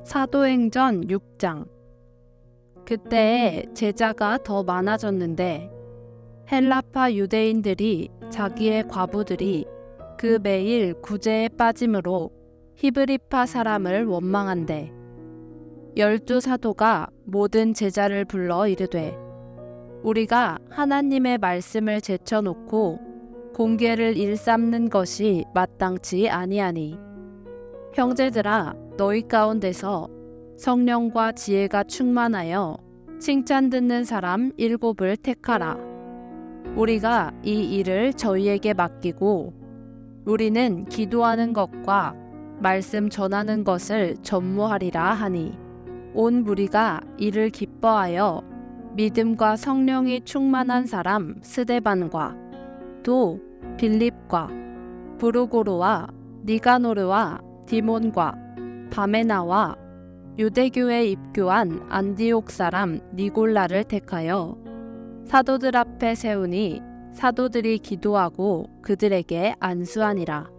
사도행전 6장. 그때에 제자가 더 많아졌는데 헬라파 유대인들이 자기의 과부들이 그 매일 구제에 빠짐으로 히브리파 사람을 원망한대. 12사도가 모든 제자를 불러 이르되 우리가 하나님의 말씀을 제쳐놓고 공계를 일삼는 것이 마땅치 아니하니 형제들아 너희 가운데서 성령과 지혜가 충만하여 칭찬 듣는 사람 7을 택하라. 우리가 이 일을 저희에게 맡기고 우리는 기도하는 것과 말씀 전하는 것을 전무하리라 하니 온 무리가 이를 기뻐하여 믿음과 성령이 충만한 사람 스데반과 또 빌립과 브루고르와 니가노르와 디몬과 바메나와 유대교에 입교한 안디옥 사람 니골라를 택하여 사도들 앞에 세우니 사도들이 기도하고 그들에게 안수하니라.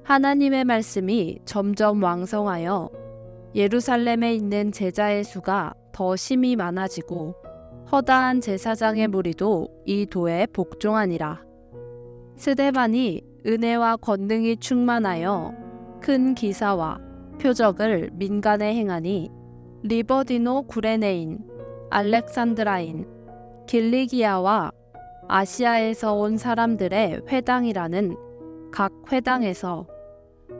하나님의 말씀이 점점 왕성하여 예루살렘에 있는 제자의 수가 더 심히 많아지고 허다한 제사장의 무리도 이 도에 복종하니라. 스데반이 은혜와 권능이 충만하여 큰 기사와 표적을 민간에 행하니 리버디노 구레네인, 알렉산드라인, 길리기아와 아시아에서 온 사람들의 회당이라는 각 회당에서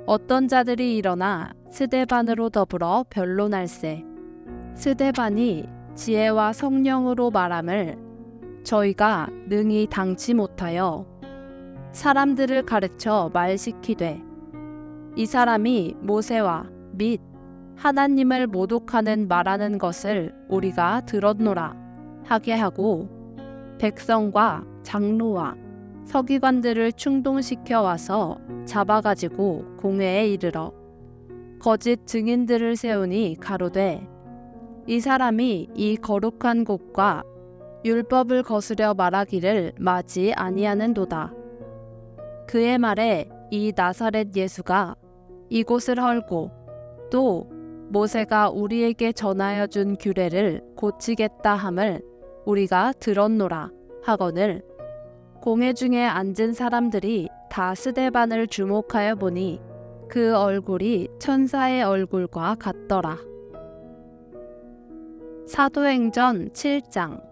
어떤 자들이 일어나 스데반으로 더불어 변론할세. 스데반이 지혜와 성령으로 말함을 저희가 능히 당치 못하여 사람들을 가르쳐 말시키되 이 사람이 모세와 및 하나님을 모독하는 말하는 것을 우리가 들었노라 하게 하고 백성과 장로와 서기관들을 충동시켜 와서 잡아가지고 공회에 이르러 거짓 증인들을 세우니 가로되 이 사람이 이 거룩한 곳과 율법을 거스려 말하기를 마지 아니하는도다. 그의 말에 이 나사렛 예수가 이곳을 헐고 또 모세가 우리에게 전하여 준 규례를 고치겠다 함을 우리가 들었노라 하거늘 공회 중에 앉은 사람들이 다 스데반을 주목하여 보니 그 얼굴이 천사의 얼굴과 같더라. 사도행전 7장.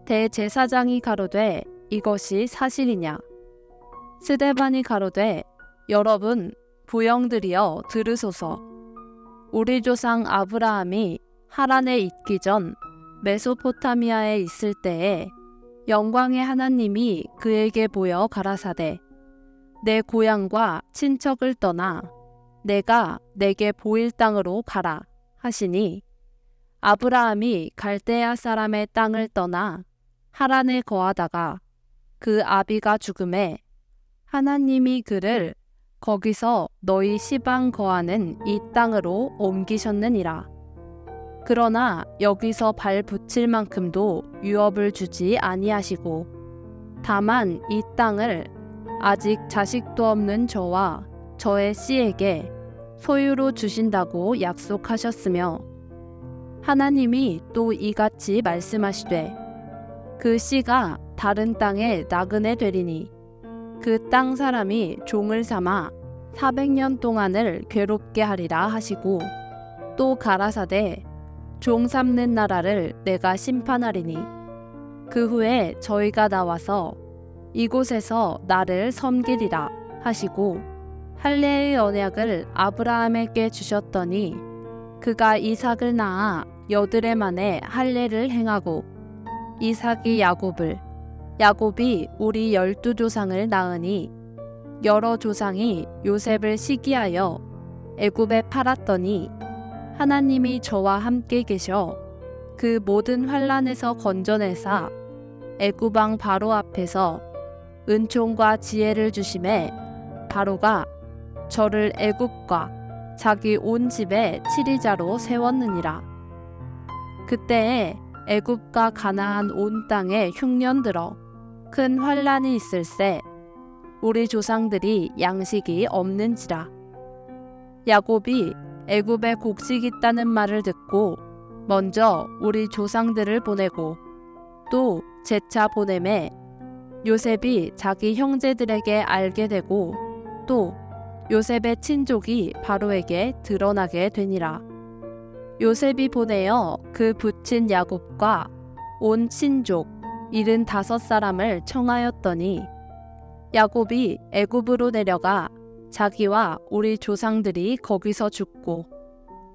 대제사장이 가로되 이것이 사실이냐? 스데반이 가로되 여러분 부영들이여 들으소서. 우리 조상 아브라함이 하란에 있기 전 메소포타미아에 있을 때에 영광의 하나님이 그에게 보여 가라사대 내 고향과 친척을 떠나 내가 내게 보일 땅으로 가라 하시니 아브라함이 갈대아 사람의 땅을 떠나 하란에 거하다가 그 아비가 죽음에 하나님이 그를 거기서 너희 시방 거하는 이 땅으로 옮기셨느니라. 그러나 여기서 발 붙일 만큼도 유업을 주지 아니하시고 다만 이 땅을 아직 자식도 없는 저와 저의 씨에게 소유로 주신다고 약속하셨으며 하나님이 또 이같이 말씀하시되 그 씨가 다른 땅에 나그네 되리니 그 땅 사람이 종을 삼아 400년 동안을 괴롭게 하리라 하시고 또 가라사대 종 삼는 나라를 내가 심판하리니 그 후에 저희가 나와서 이곳에서 나를 섬기리라 하시고 할례의 언약을 아브라함에게 주셨더니 그가 이삭을 낳아 여드레 만에 할례를 행하고 이삭이 야곱을 야곱이 우리 12조상을 낳으니 여러 조상이 요셉을 시기하여 애굽에 팔았더니 하나님이 저와 함께 계셔 그 모든 환난에서 건져내사 애굽 왕 바로 앞에서 은총과 지혜를 주심에 바로가 저를 애굽과 자기 온 집의 치리자로 세웠느니라. 그때에 애굽과 가나안 온 땅에 흉년 들어 큰 환난이 있을세 우리 조상들이 양식이 없는지라. 야곱이 애굽에 곡식 있다는 말을 듣고 먼저 우리 조상들을 보내고 또 재차 보내매 요셉이 자기 형제들에게 알게 되고 또 요셉의 친족이 바로에게 드러나게 되니라. 요셉이 보내어 그 부친 야곱과 온 친족 75사람을 청하였더니 야곱이 애굽으로 내려가 자기와 우리 조상들이 거기서 죽고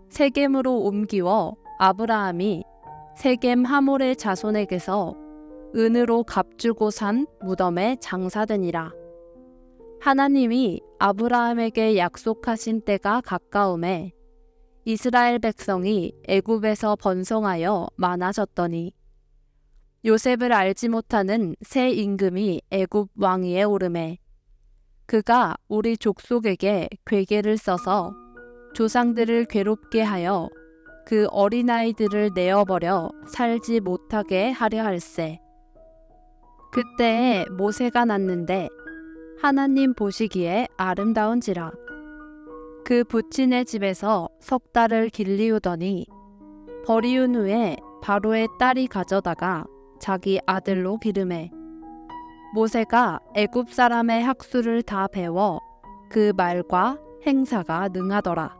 세겜으로 옮기워 아브라함이 세겜 하몰의 자손에게서 은으로 값주고 산 무덤에 장사되니라. 하나님이 아브라함에게 약속하신 때가 가까움에 이스라엘 백성이 애굽에서 번성하여 많아졌더니 요셉을 알지 못하는 새 임금이 애굽 왕위에 오르매 그가 우리 족속에게 괴계를 써서 조상들을 괴롭게 하여 그 어린아이들을 내어버려 살지 못하게 하려 할세. 그때에 모세가 났는데 하나님 보시기에 아름다운지라. 그 부친의 집에서 석 달을 길리우더니 버리운 후에 바로의 딸이 가져다가 자기 아들로 기르매 모세가 애굽 사람의 학수를 다 배워 그 말과 행사가 능하더라.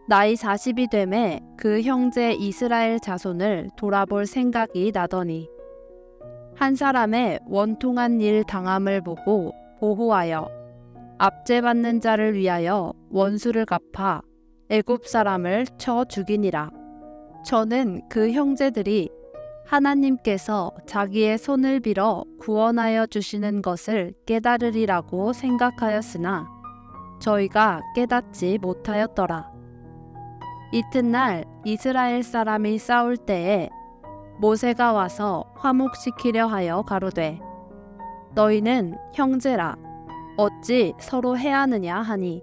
나이 40이 되매 그 형제 이스라엘 자손을 돌아볼 생각이 나더니 한 사람의 원통한 일 당함을 보고 보호하여 압제받는 자를 위하여 원수를 갚아 애굽 사람을 쳐 죽이니라. 저는 그 형제들이 하나님께서 자기의 손을 빌어 구원하여 주시는 것을 깨달으리라고 생각하였으나 저희가 깨닫지 못하였더라. 이튿날 이스라엘 사람이 싸울 때에 모세가 와서 화목시키려 하여 가로되 너희는 형제라 어찌 서로 해하느냐 하니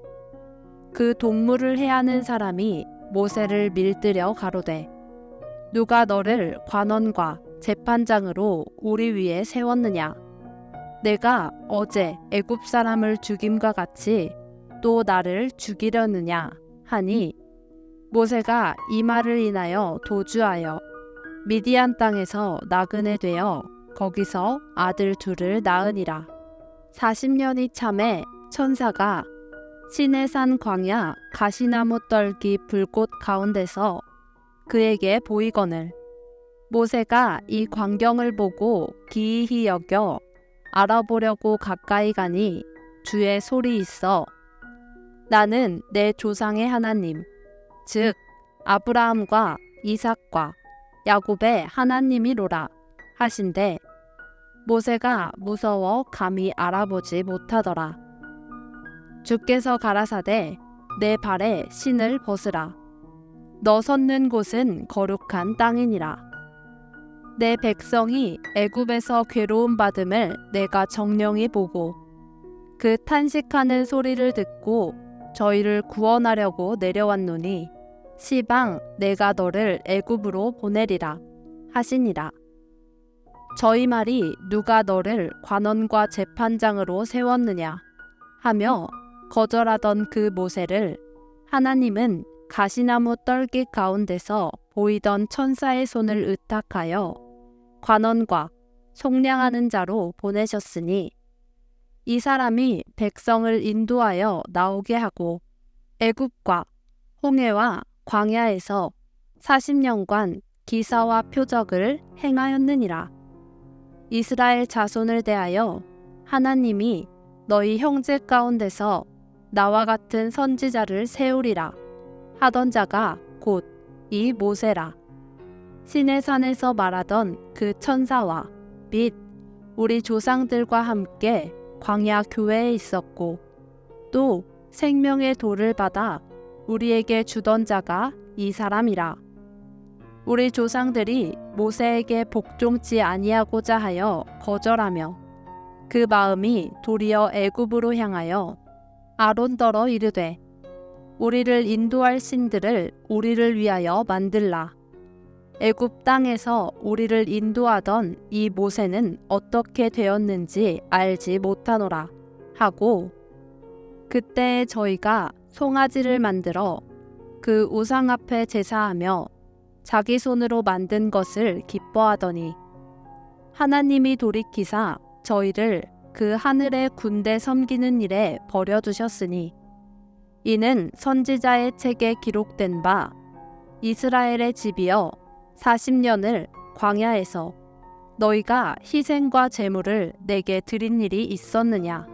그 동물을 해하는 사람이 모세를 밀들여 가로되 누가 너를 관원과 재판장으로 우리 위에 세웠느냐? 내가 어제 애굽 사람을 죽임과 같이 또 나를 죽이려느냐? 하니 모세가 이 말을 인하여 도주하여 미디안 땅에서 나그네 되어 거기서 아들 둘을 낳으니라. 40년이 참에 천사가 시내산 광야 가시나무 떨기 불꽃 가운데서 그에게 보이거늘 모세가 이 광경을 보고 기이히 여겨 알아보려고 가까이 가니 주의 소리 있어 나는 내 조상의 하나님 즉 아브라함과 이삭과 야곱의 하나님이로라 하신대 모세가 무서워 감히 알아보지 못하더라. 주께서 가라사대 내 발에 신을 벗으라. 너 섰는 곳은 거룩한 땅이니라. 내 백성이 애굽에서 괴로움 받음을 내가 정령히 보고 그 탄식하는 소리를 듣고 저희를 구원하려고 내려왔노니 시방 내가 너를 애굽으로 보내리라 하시니라. 저희 말이 누가 너를 관원과 재판장으로 세웠느냐 하며 거절하던 그 모세를 하나님은 가시나무 떨기 가운데서 보이던 천사의 손을 의탁하여 관원과 속량하는 자로 보내셨으니 이 사람이 백성을 인도하여 나오게 하고 애굽과 홍해와 광야에서 40년간 기사와 표적을 행하였느니라. 이스라엘 자손을 대하여 하나님이 너희 형제 가운데서 나와 같은 선지자를 세우리라 하던 자가 곧 이 모세라. 시내산에서 말하던 그 천사와 및 우리 조상들과 함께 광야 교회에 있었고 또 생명의 돌을 받아 우리에게 주던 자가 이 사람이라. 우리 조상들이 모세에게 복종치 아니하고자 하여 거절하며 그 마음이 도리어 애굽으로 향하여 아론더러 이르되 우리를 인도할 신들을 우리를 위하여 만들라. 애굽 땅에서 우리를 인도하던 이 모세는 어떻게 되었는지 알지 못하노라 하고 그때에 저희가 송아지를 만들어 그 우상 앞에 제사하며 자기 손으로 만든 것을 기뻐하더니 하나님이 돌이키사 저희를 그 하늘의 군대 섬기는 일에 버려두셨으니 이는 선지자의 책에 기록된 바 이스라엘의 집이여 40년을 광야에서 너희가 희생과 제물을 내게 드린 일이 있었느냐.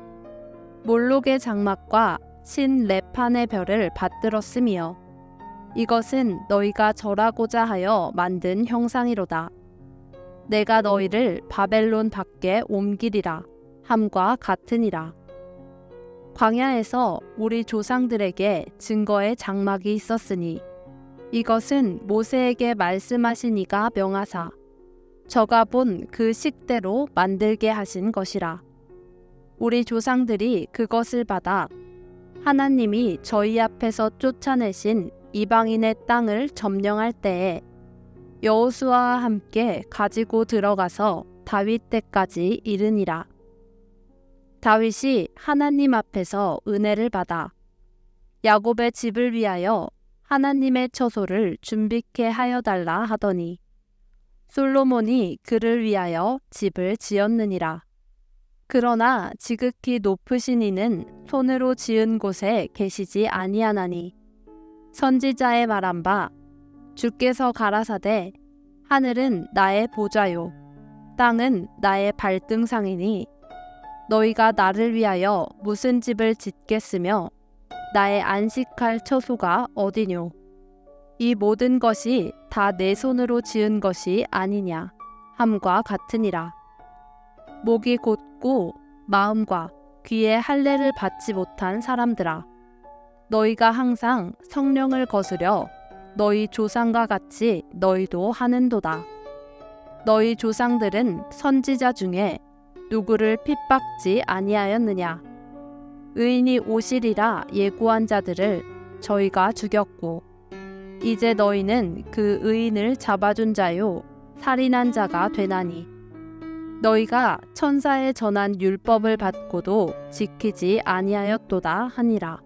몰록의 장막과 신 레판의 별을 받들었으며 이것은 너희가 절하고자 하여 만든 형상이로다. 내가 너희를 바벨론 밖에 옮기리라 함과 같으니라. 광야에서 우리 조상들에게 증거의 장막이 있었으니 이것은 모세에게 말씀하신 이가 명하사 저가 본 그 식대로 만들게 하신 것이라. 우리 조상들이 그것을 받아 하나님이 저희 앞에서 쫓아내신 이방인의 땅을 점령할 때에 여호수아와 함께 가지고 들어가서 다윗 때까지 이르니라. 다윗이 하나님 앞에서 은혜를 받아 야곱의 집을 위하여 하나님의 처소를 준비케 하여 달라 하더니 솔로몬이 그를 위하여 집을 지었느니라. 그러나 지극히 높으신 이는 손으로 지은 곳에 계시지 아니하나니 선지자의 말한 바 주께서 가라사대 하늘은 나의 보좌요 땅은 나의 발등상이니 너희가 나를 위하여 무슨 집을 짓겠으며 나의 안식할 처소가 어디뇨. 이 모든 것이 다 내 손으로 지은 것이 아니냐 함과 같으니라. 목이 곧고 마음과 귀에 할례를 받지 못한 사람들아 너희가 항상 성령을 거스려 너희 조상과 같이 너희도 하는도다. 너희 조상들은 선지자 중에 누구를 핍박지 아니하였느냐. 의인이 오시리라 예고한 자들을 저희가 죽였고 이제 너희는 그 의인을 잡아준 자요 살인한 자가 되나니 너희가 천사의 전한 율법을 받고도 지키지 아니하였도다 하니라.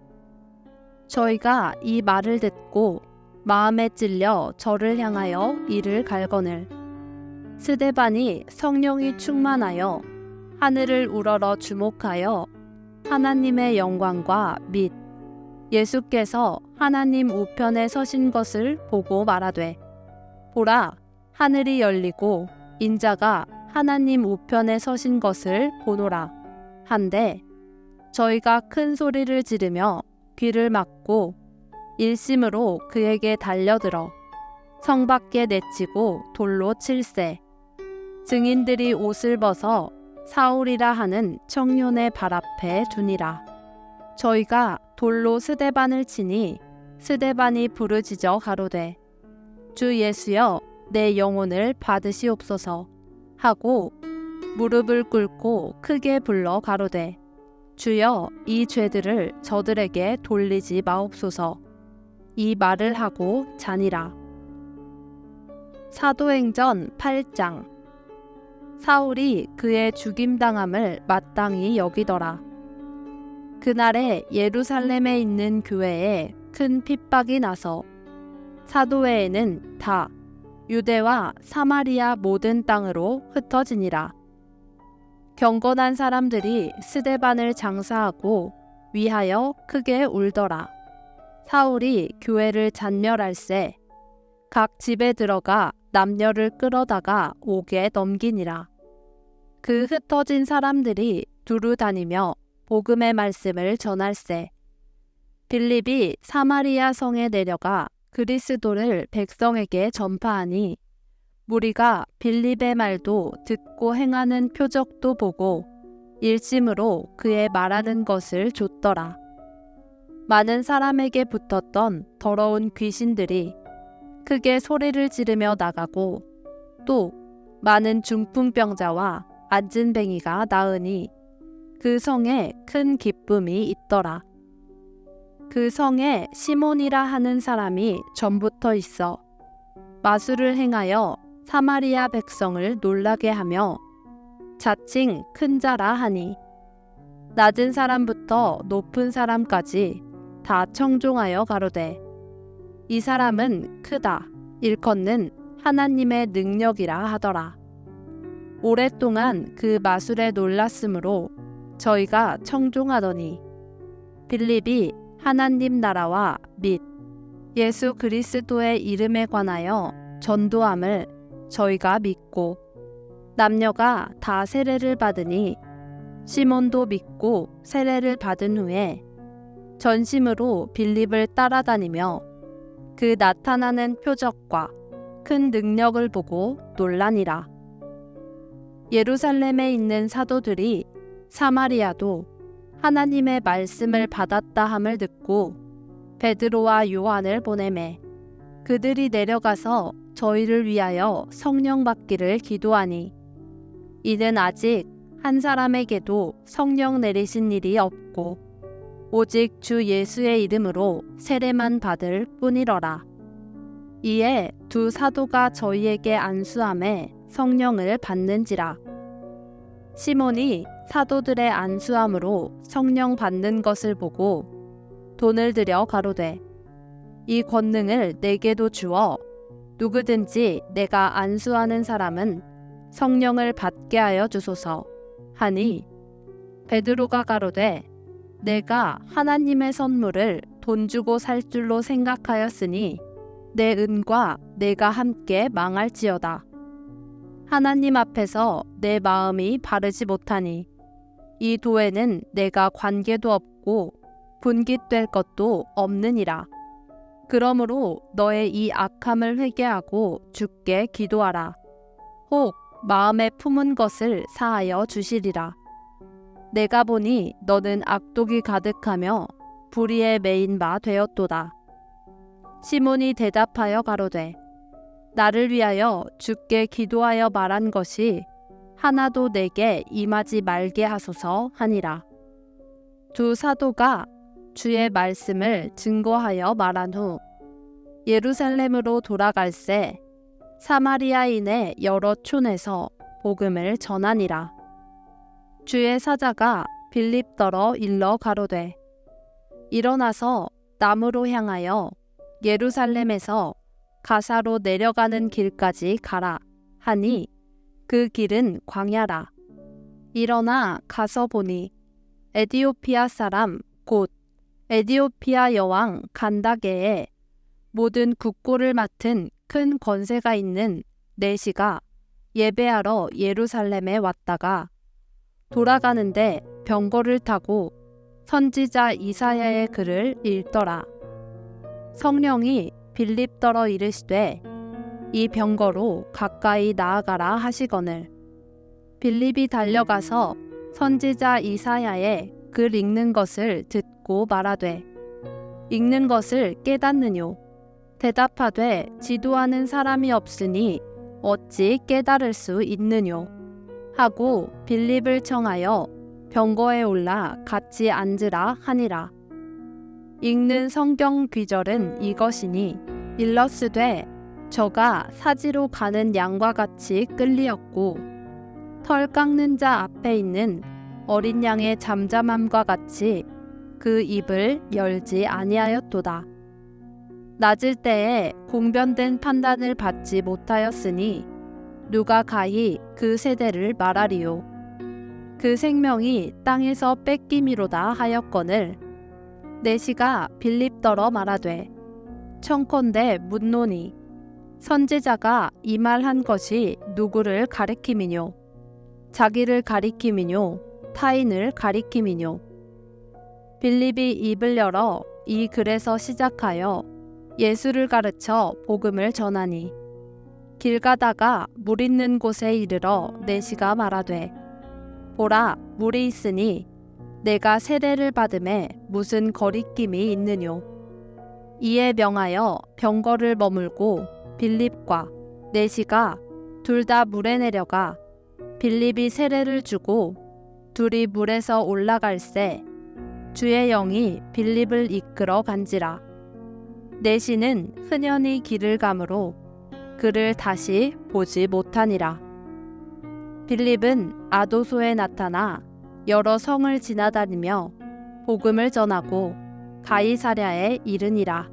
저희가 이 말을 듣고 마음에 찔려 저를 향하여 이를 갈거늘 스데반이 성령이 충만하여 하늘을 우러러 주목하여 하나님의 영광과 및 예수께서 하나님 우편에 서신 것을 보고 말하되 보라 하늘이 열리고 인자가 하나님 우편에 서신 것을 보노라 한데 저희가 큰 소리를 지르며 귀를 막고 일심으로 그에게 달려들어 성 밖에 내치고 돌로 칠세. 증인들이 옷을 벗어 사울이라 하는 청년의 발 앞에 두니라. 저희가 돌로 스데반을 치니 스데반이 부르짖어 가로되 주 예수여 내 영혼을 받으시옵소서 하고 무릎을 꿇고 크게 불러 가로되 주여 이 죄들을 저들에게 돌리지 마옵소서. 이 말을 하고 자니라. 사도행전 8장. 사울이 그의 죽임당함을 마땅히 여기더라. 그날에 예루살렘에 있는 교회에 큰 핍박이 나서 사도회에는 다 유대와 사마리아 모든 땅으로 흩어지니라. 경건한 사람들이 스데반을 장사하고 위하여 크게 울더라. 사울이 교회를 잔멸할세 각 집에 들어가 남녀를 끌어다가 옥에 넘기니라. 그 흩어진 사람들이 두루 다니며 복음의 말씀을 전할세. 빌립이 사마리아 성에 내려가 그리스도를 백성에게 전파하니 무리가 빌립의 말도 듣고 행하는 표적도 보고 일심으로 그의 말하는 것을 좇더라. 많은 사람에게 붙었던 더러운 귀신들이 크게 소리를 지르며 나가고 또 많은 중풍병자와 안진뱅이가 나으니 그 성에 큰 기쁨이 있더라. 그 성에 시몬이라 하는 사람이 전부터 있어 마술을 행하여 사마리아 백성을 놀라게 하며 자칭 큰 자라 하니 낮은 사람부터 높은 사람까지 다 청종하여 가로되 이 사람은 크다. 일컫는 하나님의 능력이라 하더라. 오랫동안 그 마술에 놀랐으므로 저희가 청종하더니 빌립이 하나님 나라와 및 예수 그리스도의 이름에 관하여 전도함을 저희가 믿고 남녀가 다 세례를 받으니 시몬도 믿고 세례를 받은 후에 전심으로 빌립을 따라다니며 그 나타나는 표적과 큰 능력을 보고 놀라니라. 예루살렘에 있는 사도들이 사마리아도 하나님의 말씀을 받았다 함을 듣고 베드로와 요한을 보내매 그들이 내려가서 저희를 위하여 성령 받기를 기도하니 이는 아직 한 사람에게도 성령 내리신 일이 없고 오직 주 예수의 이름으로 세례만 받을 뿐이러라. 이에 두 사도가 저희에게 안수함에 성령을 받는지라. 시몬이 사도들의 안수함으로 성령 받는 것을 보고 돈을 들여 가로되 이 권능을 내게도 주어 누구든지 내가 안수하는 사람은 성령을 받게 하여 주소서 하니 베드로가 가로되 내가 하나님의 선물을 돈 주고 살 줄로 생각하였으니 내 은과 내가 함께 망할지어다. 하나님 앞에서 내 마음이 바르지 못하니 이 도에는 내가 관계도 없고 분깃될 것도 없느니라. 그러므로 너의 이 악함을 회개하고 주께 기도하라. 혹 마음에 품은 것을 사하여 주시리라. 내가 보니 너는 악독이 가득하며 불의에 매인 바 되었도다. 시몬이 대답하여 가로되 나를 위하여 주께 기도하여 말한 것이 하나도 내게 임하지 말게 하소서 하니라. 두 사도가 주의 말씀을 증거하여 말한 후 예루살렘으로 돌아갈새 사마리아인의 여러 촌에서 복음을 전하니라. 주의 사자가 빌립더러 일러 가로되 일어나서 남으로 향하여 예루살렘에서 가사로 내려가는 길까지 가라 하니 그 길은 광야라. 일어나 가서 보니 에디오피아 사람 곧 에디오피아 여왕 간다게에 모든 국고를 맡은 큰 권세가 있는 내시가 예배하러 예루살렘에 왔다가 돌아가는데 병거를 타고 선지자 이사야의 글을 읽더라. 성령이 빌립더러 이르시되 이 병거로 가까이 나아가라 하시거늘 빌립이 달려가서 선지자 이사야의 글 읽는 것을 듣고 말하되 읽는 것을 깨닫느뇨. 대답하되 지도하는 사람이 없으니 어찌 깨달을 수 있느뇨 하고 빌립을 청하여 병거에 올라 같이 앉으라 하니라. 읽는 성경 귀절은 이것이니 일러스되 저가 사지로 가는 양과 같이 끌리었고 털 깎는 자 앞에 있는 어린 양의 잠잠함과 같이 그 입을 열지 아니하였도다. 낮을 때에 공변된 판단을 받지 못하였으니 누가 가히 그 세대를 말하리요. 그 생명이 땅에서 뺏김이로다 하였거늘 내시가 빌립더러 말하되 청컨대 묻노니 선지자가 이 말한 것이 누구를 가리킴이뇨 자기를 가리킴이뇨 타인을 가리킴이뇨. 빌립이 입을 열어 이 글에서 시작하여 예수를 가르쳐 복음을 전하니 길 가다가 물 있는 곳에 이르러 내시가 말하되 보라 물이 있으니 내가 세례를 받음에 무슨 거리낌이 있느뇨. 이에 명하여 병거를 머물고 빌립과 내시가 둘 다 물에 내려가 빌립이 세례를 주고 둘이 물에서 올라갈새 주의 영이 빌립을 이끌어 간지라. 내시는 흔연히 길을 가므로 그를 다시 보지 못하니라. 빌립은 아도소에 나타나 여러 성을 지나다니며 복음을 전하고 가이사랴에 이르니라.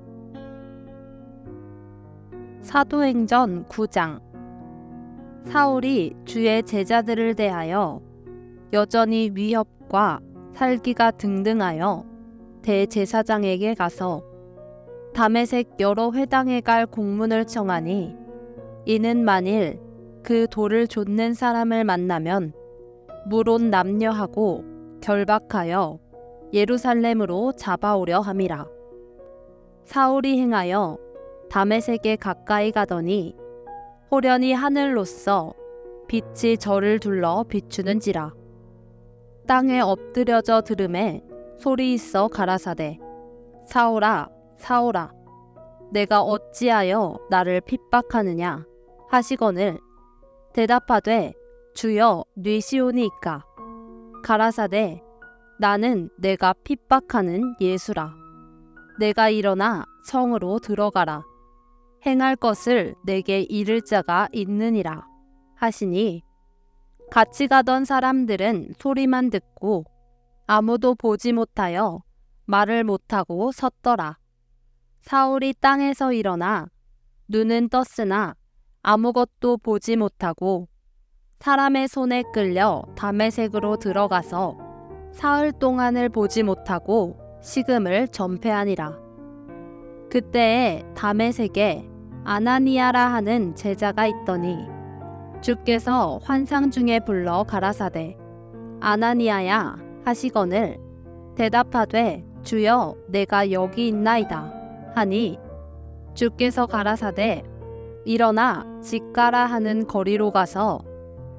사도행전 9장. 사울이 주의 제자들을 대하여 여전히 위협과 살기가 등등하여 대제사장에게 가서 다메섹 여러 회당에 갈 공문을 청하니, 이는 만일 그 돌을 좇는 사람을 만나면 물론 남녀하고 결박하여 예루살렘으로 잡아오려 함이라. 사울이 행하여 다메섹에 가까이 가더니 호련히 하늘로서 빛이 저를 둘러 비추는지라. 땅에 엎드려져 들음에 소리 있어 가라사대, 사울아, 사울아, 내가 어찌하여 나를 핍박하느냐 하시거늘, 대답하되 주여 뉘시오니이까. 가라사대, 나는 내가 핍박하는 예수라. 내가 일어나 성으로 들어가라. 행할 것을 내게 이를 자가 있느니라 하시니, 같이 가던 사람들은 소리만 듣고 아무도 보지 못하여 말을 못하고 섰더라. 사울이 땅에서 일어나 눈은 떴으나 아무것도 보지 못하고 사람의 손에 끌려 다메섹으로 들어가서 사흘 동안을 보지 못하고 식음을 전폐하니라. 그때에 다메섹에 아나니아라 하는 제자가 있더니 주께서 환상 중에 불러 가라사대, 아나니아야 하시거늘, 대답하되 주여 내가 여기 있나이다 하니, 주께서 가라사대, 일어나 직가라 하는 거리로 가서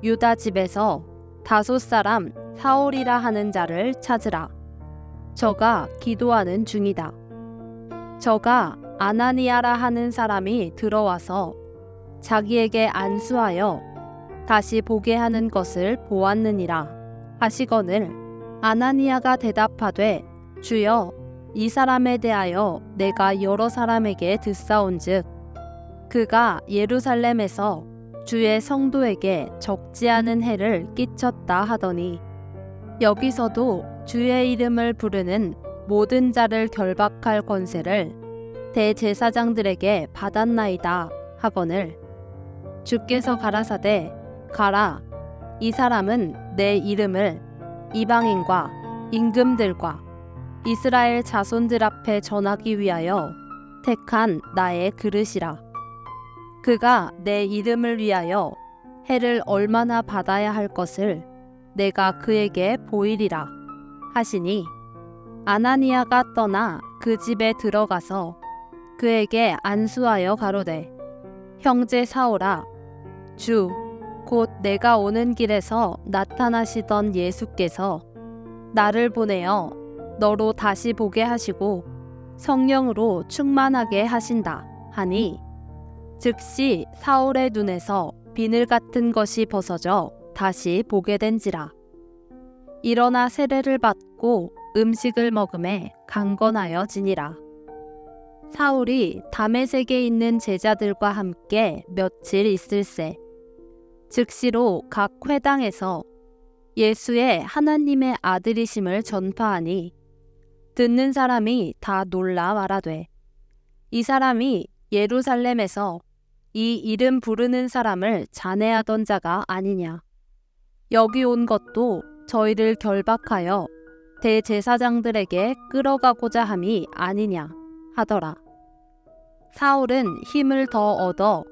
유다 집에서 다소 사람 사울이라 하는 자를 찾으라. 저가 기도하는 중이다. 저가 아나니아라 하는 사람이 들어와서 자기에게 안수하여 다시 보게 하는 것을 보았느니라 하시거늘, 아나니아가 대답하되 주여, 이 사람에 대하여 내가 여러 사람에게 듣사온즉 그가 예루살렘에서 주의 성도에게 적지 않은 해를 끼쳤다 하더니, 여기서도 주의 이름을 부르는 모든 자를 결박할 권세를 대제사장들에게 받았나이다 하거늘, 주께서 가라사대, 가라. 이 사람은 내 이름을 이방인과 임금들과 이스라엘 자손들 앞에 전하기 위하여 택한 나의 그릇이라. 그가 내 이름을 위하여 해를 얼마나 받아야 할 것을 내가 그에게 보이리라 하시니, 아나니아가 떠나 그 집에 들어가서 그에게 안수하여 가로되, 형제 사울아, 주 곧 내가 오는 길에서 나타나시던 예수께서 나를 보내어 너로 다시 보게 하시고 성령으로 충만하게 하신다 하니, 즉시 사울의 눈에서 비늘 같은 것이 벗어져 다시 보게 된지라. 일어나 세례를 받고 음식을 먹음에 강건하여 지니라. 사울이 다메섹에 있는 제자들과 함께 며칠 있을새 즉시로 각 회당에서 예수의 하나님의 아들이심을 전파하니, 듣는 사람이 다 놀라 말하되, 이 사람이 예루살렘에서 이 이름 부르는 사람을 잔해하던 자가 아니냐. 여기 온 것도 저희를 결박하여 대제사장들에게 끌어가고자 함이 아니냐 하더라. 사울은 힘을 더 얻어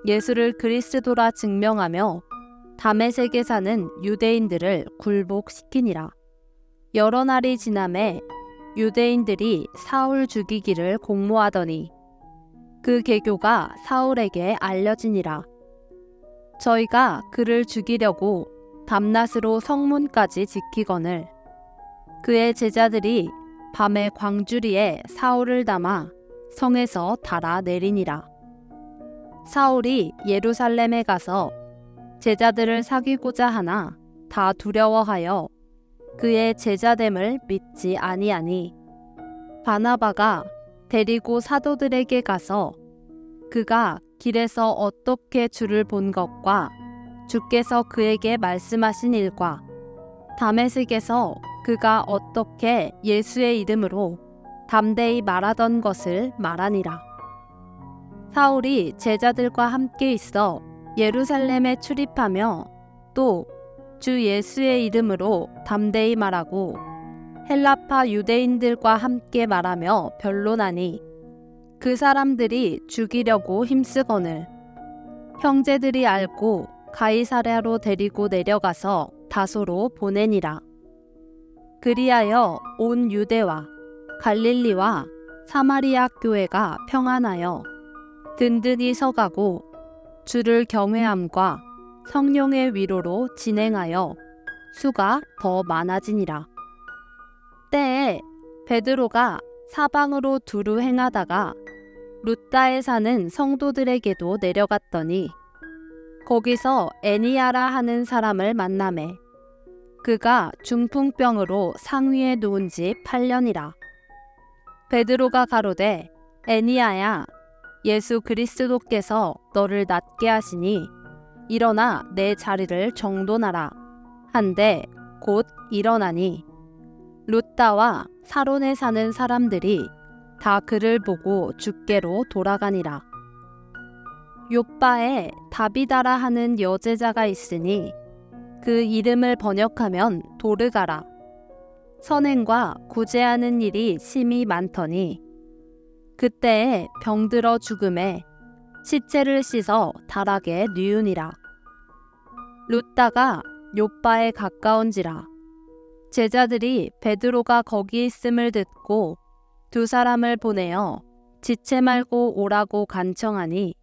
예수를 그리스도라 증명하며 다메섹에 사는 유대인들을 굴복시키니라. 여러 날이 지남에 유대인들이 사울 죽이기를 공모하더니 그 계교가 사울에게 알려지니라. 저희가 그를 죽이려고 밤낮으로 성문까지 지키거늘, 그의 제자들이 밤에 광주리에 사울을 담아 성에서 달아 내리니라. 사울이 예루살렘에 가서 제자들을 사귀고자 하나 다 두려워하여 그의 제자됨을 믿지 아니하니, 바나바가 데리고 사도들에게 가서 그가 길에서 어떻게 주를 본 것과 주께서 그에게 말씀하신 일과 다메섹에서 그가 어떻게 예수의 이름으로 담대히 말하던 것을 말하니라. 사울이 제자들과 함께 있어 예루살렘에 출입하며 또 주 예수의 이름으로 담대히 말하고 헬라파 유대인들과 함께 말하며 변론하니 그 사람들이 죽이려고 힘쓰거늘 형제들이 알고 가이사랴로 데리고 내려가서 다소로 보내니라. 그리하여 온 유대와 갈릴리와 사마리아 교회가 평안하여 든든히 서가고 주를 경외함과 성령의 위로로 진행하여 수가 더 많아지니라. 때에 베드로가 사방으로 두루 행하다가 룻다에 사는 성도들에게도 내려갔더니 거기서 애니야라 하는 사람을 만나매 그가 중풍병으로 상위에 누운 지 8년이라. 베드로가 가로되 애니야야 예수 그리스도께서 너를 낫게 하시니 일어나 내 자리를 정돈하라 한데 곧 일어나니 룻다와 사론에 사는 사람들이 다 그를 보고 주께로 돌아가니라. 욥바에 다비다라 하는 여제자가 있으니 그 이름을 번역하면 도르가라. 선행과 구제하는 일이 심히 많더니 그때에 병들어 죽음에 시체를 씻어 다락에 뉘우니라. 룻다가 욥바에 가까운지라. 제자들이 베드로가 거기 있음을 듣고 두 사람을 보내어 지체 말고 오라고 간청하니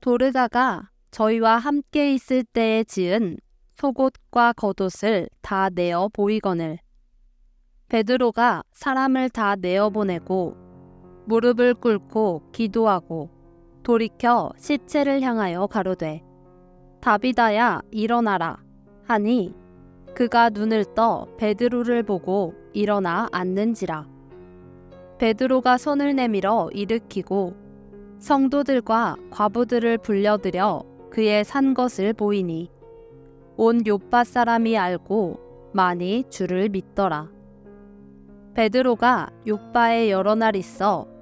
도르가가 저희와 함께 있을 때에 지은 속옷과 겉옷을 다 내어 보이거늘 베드로가 사람을 다 내어 보내고 무릎을 꿇고 기도하고 돌이켜 시체를 향하여 가로되 다비다야 일어나라 하니 그가 눈을 떠 베드로를 보고 일어나 앉는지라. 베드로가 손을 내밀어 일으키고 성도들과 과부들을 불려들여 그의 산 것을 보이니 온 욥바 사람이 알고 많이 주를 믿더라. 베드로가 욥바에 여러 날 있어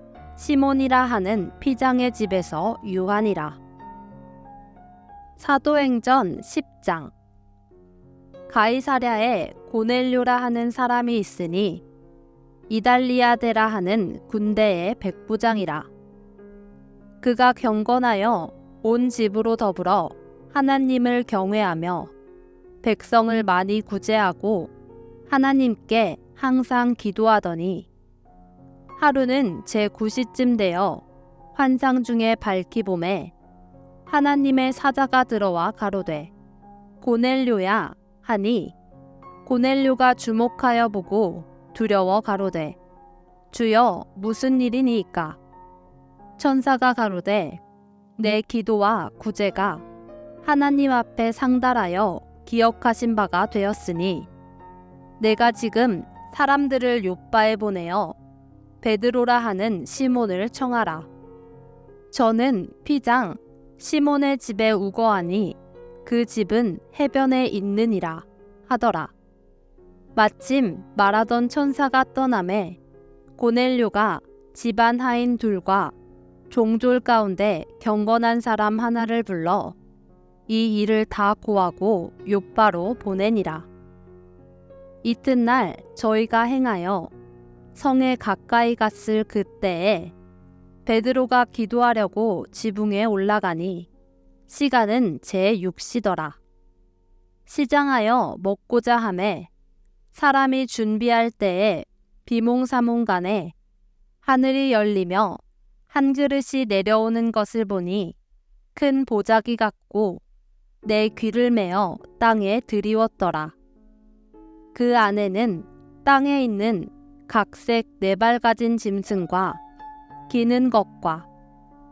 시몬이라 하는 피장의 집에서 유하니라. 사도행전 10장. 가이사랴에 고넬료라 하는 사람이 있으니 이달리아데라 하는 군대의 백부장이라. 그가 경건하여 온 집으로 더불어 하나님을 경외하며 백성을 많이 구제하고 하나님께 항상 기도하더니 하루는 제9시쯤 되어 환상 중에 밝히 봄에 하나님의 사자가 들어와 가로되 고넬료야 하니 고넬료가 주목하여 보고 두려워 가로되 주여 무슨 일이니이까. 천사가 가로되 내 기도와 구제가 하나님 앞에 상달하여 기억하신 바가 되었으니 내가 지금 사람들을 욥바에 보내어 베드로라 하는 시몬을 청하라. 저는 피장 시몬의 집에 우거하니 그 집은 해변에 있느니라 하더라. 마침 말하던 천사가 떠나매 고넬료가 집안 하인 둘과 종졸 가운데 경건한 사람 하나를 불러 이 일을 다 고하고 욥바로 보내니라. 이튿날 저희가 행하여 성에 가까이 갔을 그때에 베드로가 기도하려고 지붕에 올라가니 시간은 제6시더라. 시장하여 먹고자 하매 사람이 준비할 때에 비몽사몽간에 하늘이 열리며 한 그릇이 내려오는 것을 보니 큰 보자기 같고 내 귀를 메어 땅에 들이웠더라. 그 안에는 땅에 있는 각색 4발 가진 짐승과 기는 것과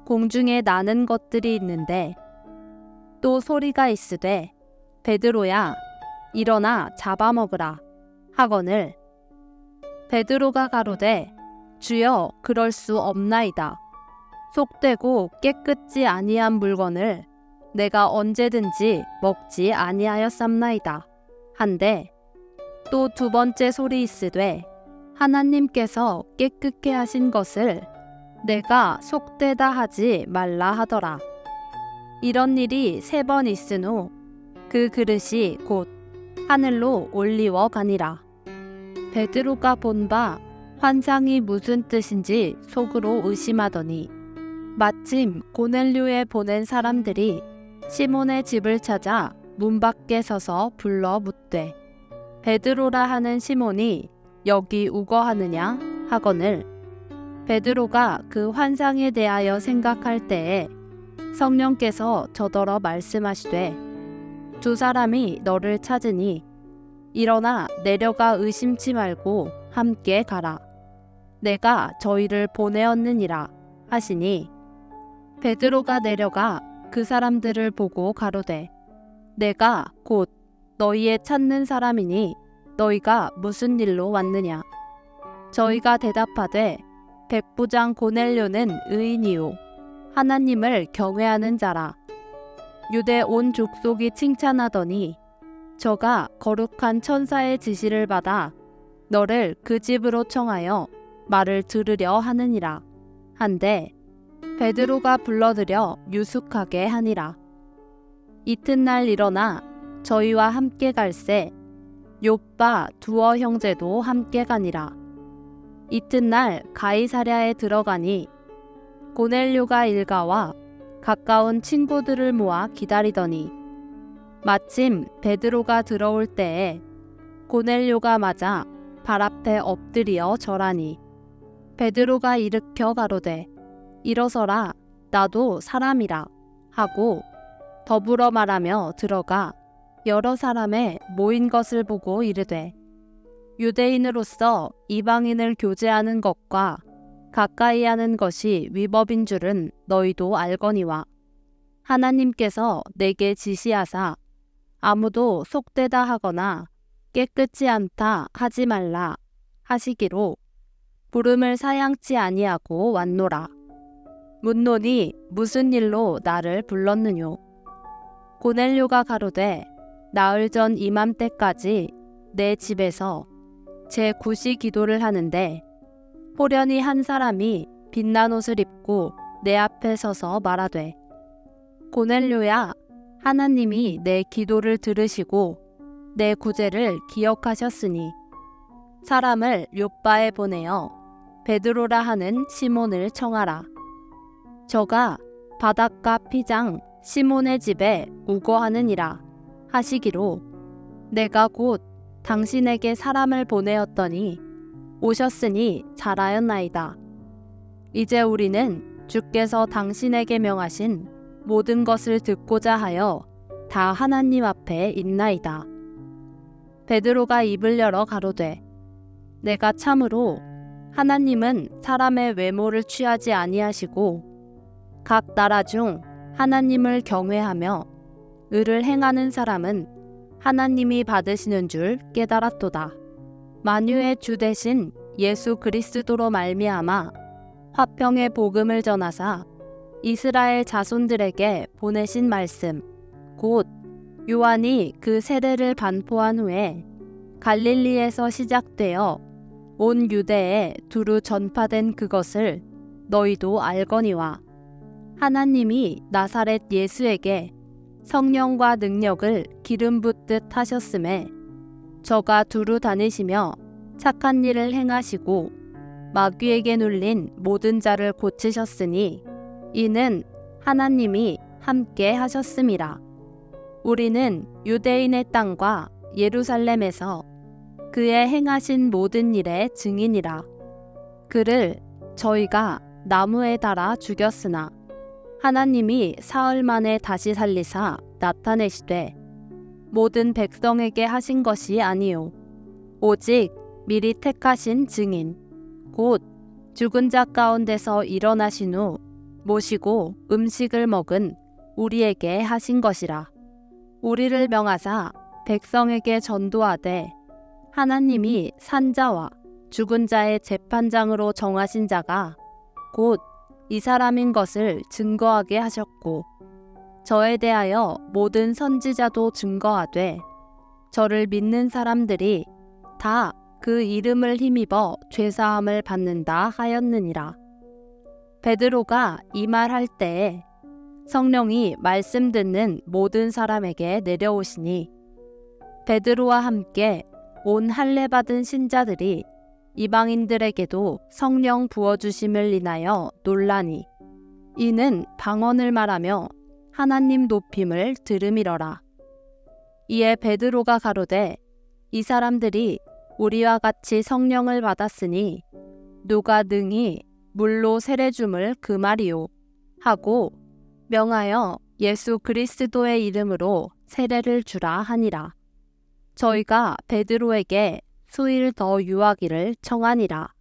공중에 나는 것들이 있는데 또 소리가 있으되 베드로야 일어나 잡아먹으라 하거늘 베드로가 가로되 주여 그럴 수 없나이다. 속되고 깨끗지 아니한 물건을 내가 언제든지 먹지 아니하였삼나이다 한데 또 두 번째 소리 있으되 하나님께서 깨끗게 하신 것을 내가 속되다 하지 말라 하더라. 이런 일이 3번 있은 후 그 그릇이 곧 하늘로 올리워 가니라. 베드로가 본 바 환상이 무슨 뜻인지 속으로 의심하더니 마침 고넬료에 보낸 사람들이 시몬의 집을 찾아 문 밖에 서서 불러 묻되 베드로라 하는 시몬이 여기 우거하느냐 하거늘 베드로가 그 환상에 대하여 생각할 때에 성령께서 저더러 말씀하시되 두 사람이 너를 찾으니 일어나 내려가 의심치 말고 함께 가라. 내가 저희를 보내었느니라 하시니 베드로가 내려가 그 사람들을 보고 가로되 내가 곧 너희의 찾는 사람이니 너희가 무슨 일로 왔느냐. 저희가 대답하되 백부장 고넬료는 의인이요 하나님을 경외하는 자라. 유대 온 족속이 칭찬하더니 저가 거룩한 천사의 지시를 받아 너를 그 집으로 청하여 말을 들으려 하느니라 한데 베드로가 불러들여 유숙하게 하니라. 이튿날 일어나 저희와 함께 갈새 욥바 두어 형제도 함께 가니라. 이튿날 가이사랴에 들어가니 고넬료가 일가와 가까운 친구들을 모아 기다리더니 마침 베드로가 들어올 때에 고넬료가 맞아 발 앞에 엎드려 절하니 베드로가 일으켜 가로되 일어서라 나도 사람이라 하고 더불어 말하며 들어가 여러 사람의 모인 것을 보고 이르되 유대인으로서 이방인을 교제하는 것과 가까이 하는 것이 위법인 줄은 너희도 알거니와 하나님께서 내게 지시하사 아무도 속되다 하거나 깨끗지 않다 하지 말라 하시기로 부름을 사양치 아니하고 왔노라. 묻노니 무슨 일로 나를 불렀느뇨. 고넬료가 가로되 나흘 전 이맘때까지 내 집에서 제 구시 기도를 하는데 호련히 한 사람이 빛난 옷을 입고 내 앞에 서서 말하되 고넬료야 하나님이 내 기도를 들으시고 내 구제를 기억하셨으니 사람을 욥바에 보내어 베드로라 하는 시몬을 청하라. 저가 바닷가 피장 시몬의 집에 우거하느니라 하시기로 내가 곧 당신에게 사람을 보내었더니 오셨으니 잘하였나이다. 이제 우리는 주께서 당신에게 명하신 모든 것을 듣고자 하여 다 하나님 앞에 있나이다. 베드로가 입을 열어 가로되 내가 참으로 하나님은 사람의 외모를 취하지 아니하시고 각 나라 중 하나님을 경외하며 의를 행하는 사람은 하나님이 받으시는 줄 깨달았도다. 만유의 주 되신 예수 그리스도로 말미암아 화평의 복음을 전하사 이스라엘 자손들에게 보내신 말씀 곧 요한이 그 세례를 반포한 후에 갈릴리에서 시작되어 온 유대에 두루 전파된 그것을 너희도 알거니와 하나님이 나사렛 예수에게 성령과 능력을 기름 붓듯 하셨음에 저가 두루 다니시며 착한 일을 행하시고 마귀에게 눌린 모든 자를 고치셨으니 이는 하나님이 함께 하셨음이라. 우리는 유대인의 땅과 예루살렘에서 그의 행하신 모든 일의 증인이라. 그를 저희가 나무에 달아 죽였으나 하나님이 사흘 만에 다시 살리사 나타내시되 모든 백성에게 하신 것이 아니요 오직 미리 택하신 증인 곧 죽은 자 가운데서 일어나신 후 모시고 음식을 먹은 우리에게 하신 것이라. 우리를 명하사 백성에게 전도하되 하나님이 산자와 죽은 자의 재판장으로 정하신 자가 곧 이 사람인 것을 증거하게 하셨고 저에 대하여 모든 선지자도 증거하되 저를 믿는 사람들이 다 그 이름을 힘입어 죄사함을 받는다 하였느니라. 베드로가 이 말할 때에 성령이 말씀 듣는 모든 사람에게 내려오시니 베드로와 함께 온 할례 받은 신자들이 이방인들에게도 성령 부어주심을 인하여 놀라니 이는 방언을 말하며 하나님 높임을 들음이러라. 이에 베드로가 가로되 이 사람들이 우리와 같이 성령을 받았으니 누가 능히 물로 세례줌을 금하리요 하고 명하여 예수 그리스도의 이름으로 세례를 주라 하니라. 저희가 베드로에게 수일 더 유하기를 청하니라.